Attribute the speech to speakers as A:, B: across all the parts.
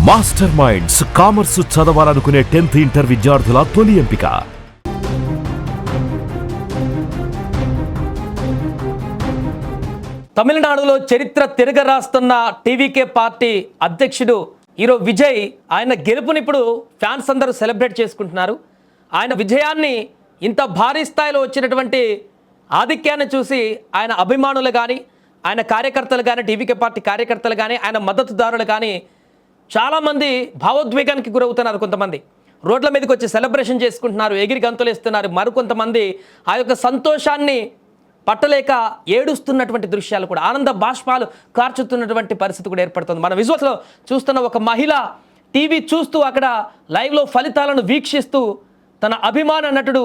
A: Master minds commerce చదవాలనుకునే 10th inter విద్యార్థుల తొలి ఎంపిక.
B: తమిళనాడులో చరిత్ర తిరగరాస్తున్న టీవీకే పార్టీ అధ్యక్షుడు హీరో విజయ్ ఆయన గెలుపుని ఇప్పుడు ఫ్యాన్స్ అందరూ సెలబ్రేట్ చేసుకుంటున్నారు. ఆయన విజయాన్ని ఇంత భారీ స్థాయిలో వచ్చినటువంటి ఆధిక్యాన్ని చూసి ఆయన అభిమానులు కానీ, ఆయన కార్యకర్తలు కానీ, టీవీకే పార్టీ కార్యకర్తలు కానీ, ఆయన మద్దతుదారులు కానీ చాలామంది భావోద్వేగానికి గురవుతున్నారు. కొంతమంది రోడ్ల మీదకి వచ్చి సెలబ్రేషన్ చేసుకుంటున్నారు, ఎగిరి గంతులేస్తున్నారు. మరికొంతమంది ఆ యొక్క సంతోషాన్ని పట్టలేక ఏడుస్తున్నటువంటి దృశ్యాలు కూడా, ఆనంద బాష్పాలు కార్చుతున్నటువంటి పరిస్థితి కూడా ఏర్పడుతుంది. మన విజువల్స్లో చూస్తున్న ఒక మహిళ టీవీ చూస్తూ అక్కడ లైవ్లో ఫలితాలను వీక్షిస్తూ తన అభిమాన నటుడు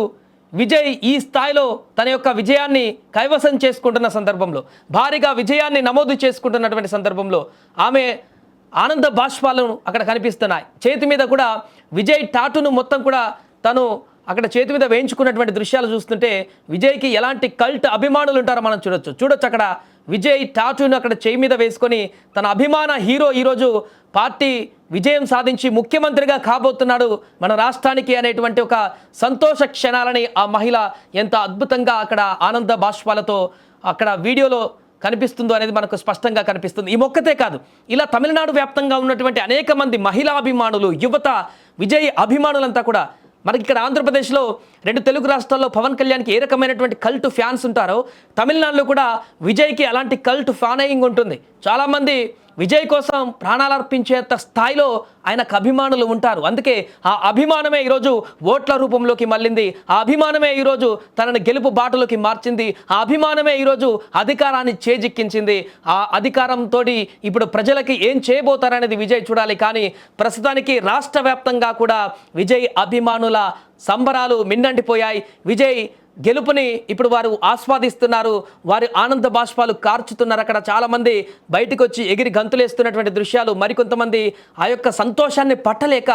B: విజయ్ ఈ స్థాయిలో తన యొక్క విజయాన్ని కైవసం చేసుకుంటున్న సందర్భంలో, భారీగా విజయాన్ని నమోదు చేసుకుంటున్నటువంటి సందర్భంలో ఆమె ఆనంద బాష్పాలను అక్కడ కనిపిస్తున్నాయి. చేతి మీద కూడా విజయ్ టాటూను మొత్తం కూడా తను అక్కడ చేతి మీద వేయించుకున్నటువంటి దృశ్యాలు చూస్తుంటే విజయ్కి ఎలాంటి కల్ట్ అభిమానులు ఉంటారో మనం చూడొచ్చు. అక్కడ విజయ్ టాటూను అక్కడ చేయి మీద వేసుకొని తన అభిమాన హీరో ఈరోజు పార్టీ విజయం సాధించి ముఖ్యమంత్రిగా కాబోతున్నాడు మన రాష్ట్రానికి అనేటువంటి ఒక సంతోష క్షణాలని ఆ మహిళ ఎంత అద్భుతంగా అక్కడ ఆనంద బాష్పాలతో అక్కడ వీడియోలో కనిపిస్తుందో అనేది మనకు స్పష్టంగా కనిపిస్తుంది. ఈ మొక్కతే కాదు, ఇలా తమిళనాడు వ్యాప్తంగా ఉన్నటువంటి అనేక మంది మహిళా అభిమానులు, యువత, విజయ్ అభిమానులంతా కూడా మనకి ఇక్కడ ఆంధ్రప్రదేశ్లో 2 తెలుగు రాష్ట్రాల్లో పవన్ కళ్యాణ్కి ఏ రకమైనటువంటి కల్ట్ ఫ్యాన్స్ ఉంటారో తమిళనాడులో కూడా విజయ్కి అలాంటి కల్ట్ ఫాలోయింగ్ ఉంటుంది. చాలామంది విజయ్ కోసం ప్రాణాలు అర్పించేంత స్థాయిలో ఆయనకు అభిమానులు ఉంటారు. అందుకే ఆ అభిమానమే ఈరోజు ఓట్ల రూపంలోకి మళ్ళింది. ఆ అభిమానమే ఈరోజు తనని గెలుపు బాటలోకి మార్చింది. ఆ అభిమానమే ఈరోజు అధికారాన్ని చేజిక్కించింది. ఆ అధికారంతో ఇప్పుడు ప్రజలకి ఏం చేయబోతారనేది విజయ్ చూడాలి. కానీ ప్రస్తుతానికి రాష్ట్ర వ్యాప్తంగా కూడా విజయ్ అభిమానుల సంబరాలు మిన్నంటిపోయాయి. విజయ్ గెలుపుని ఇప్పుడు వారు ఆస్వాదిస్తున్నారు, వారి ఆనంద బాష్పాలు కార్చుతున్నారు. అక్కడ చాలామంది బయటకు వచ్చి ఎగిరి గంతులేస్తున్నటువంటి దృశ్యాలు, మరికొంతమంది ఆ యొక్క సంతోషాన్ని పట్టలేక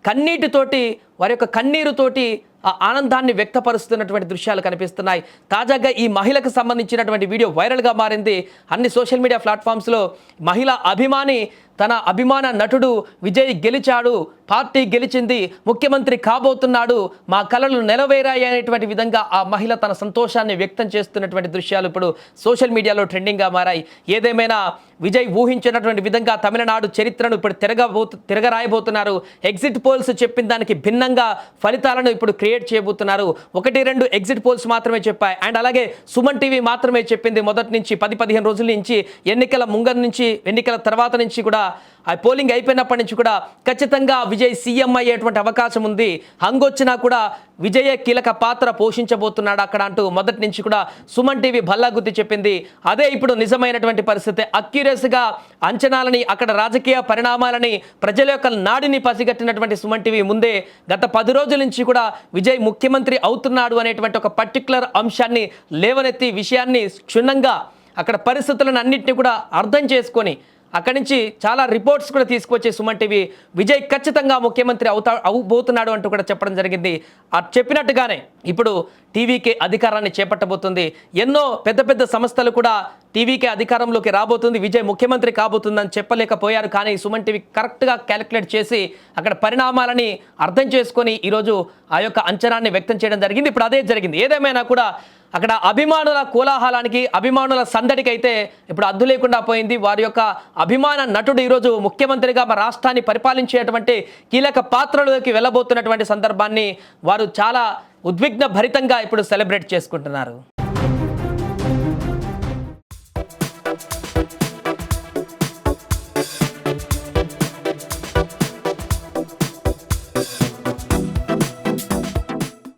B: కన్నీటితోటి, వారి యొక్క కన్నీరుతోటి ఆ ఆనందాన్ని వ్యక్తపరుస్తున్నటువంటి దృశ్యాలు కనిపిస్తున్నాయి. తాజాగా ఈ మహిళకు సంబంధించినటువంటి వీడియో వైరల్గా మారింది. అన్ని సోషల్ మీడియా ప్లాట్ఫామ్స్లో మహిళా అభిమాని తన అభిమాన నటుడు విజయ్ గెలిచాడు, పార్టీ గెలిచింది, ముఖ్యమంత్రి కాబోతున్నాడు, మా కలలు నెరవేరాయి అనేటువంటి విధంగా ఆ మహిళ తన సంతోషాన్ని వ్యక్తం చేస్తున్నటువంటి దృశ్యాలు ఇప్పుడు సోషల్ మీడియాలో ట్రెండింగ్గా మారాయి. ఏదేమైనా విజయ్ ఊహించినటువంటి విధంగా తమిళనాడు చరిత్రను ఇప్పుడు తిరగరాయబోతున్నారు. ఎగ్జిట్ పోల్స్ చెప్పిన దానికి భిన్నంగా ఫలితాలను ఇప్పుడు క్రియేట్ చేయబోతున్నారు. 1-2 ఎగ్జిట్ పోల్స్ మాత్రమే చెప్పాయి. అండ్ అలాగే సుమన్ టీవీ మాత్రమే చెప్పింది మొదటి నుంచి 10-15 రోజుల నుంచి, ఎన్నికల ముంగర నుంచి, ఎన్నికల తర్వాత నుంచి కూడా ఆ పోలింగ్ అయిపోయినప్పటి నుంచి కూడా ఖచ్చితంగా విజయ్ సీఎం అయ్యేటువంటి అవకాశం ఉంది, హంగొచ్చినా కూడా విజయే కీలక పాత్ర పోషించబోతున్నాడు అక్కడ అంటూ మొదటి నుంచి కూడా సుమన్ టీవీ భల్లాగుద్ది చెప్పింది. అదే ఇప్పుడు నిజమైనటువంటి పరిస్థితి. అక్యురేస్గా అంచనాలని, అక్కడ రాజకీయ పరిణామాలని, ప్రజల యొక్క నాడిని పసిగట్టినటువంటి సుమన్ టీవీ ముందే గత 10 రోజుల నుంచి కూడా విజయ్ ముఖ్యమంత్రి అవుతున్నాడు అనేటువంటి ఒక పర్టికులర్ అంశాన్ని లేవనెత్తి విషయాన్ని క్షుణ్ణంగా అక్కడ పరిస్థితులను అన్నింటినీ కూడా అర్థం చేసుకొని అక్కడి నుంచి చాలా రిపోర్ట్స్ కూడా తీసుకొచ్చే సుమన్ టీవీ విజయ్ ఖచ్చితంగా ముఖ్యమంత్రి అవబోతున్నాడు అంటూ కూడా చెప్పడం జరిగింది. చెప్పినట్టుగానే ఇప్పుడు టీవీకే అధికారాన్ని చేపట్టబోతుంది. ఎన్నో పెద్ద పెద్ద సంస్థలు కూడా టీవీకే అధికారంలోకి రాబోతుంది, విజయ్ ముఖ్యమంత్రి కాబోతుందని చెప్పలేకపోయారు. కానీ సుమన్ టీవీ కరెక్ట్గా క్యాలిక్యులేట్ చేసి అక్కడ పరిణామాలని అర్థం చేసుకొని ఈరోజు ఆ యొక్క అంచనాన్ని వ్యక్తం చేయడం జరిగింది. ఇప్పుడు అదే జరిగింది. ఏదేమైనా కూడా అక్కడ అభిమానుల కోలాహలానికి, అభిమానుల సందడికి అయితే ఇప్పుడు అద్దు లేకుండా పోయింది. వారి యొక్క అభిమాన నటుడు ఈరోజు ముఖ్యమంత్రిగా మన రాష్ట్రాన్ని పరిపాలించేటువంటి కీలక పాత్రలోకి వెళ్ళబోతున్నటువంటి సందర్భాన్ని వారు చాలా ఉద్విగ్న భరితంగా ఇప్పుడు సెలబ్రేట్ చేసుకుంటున్నారు.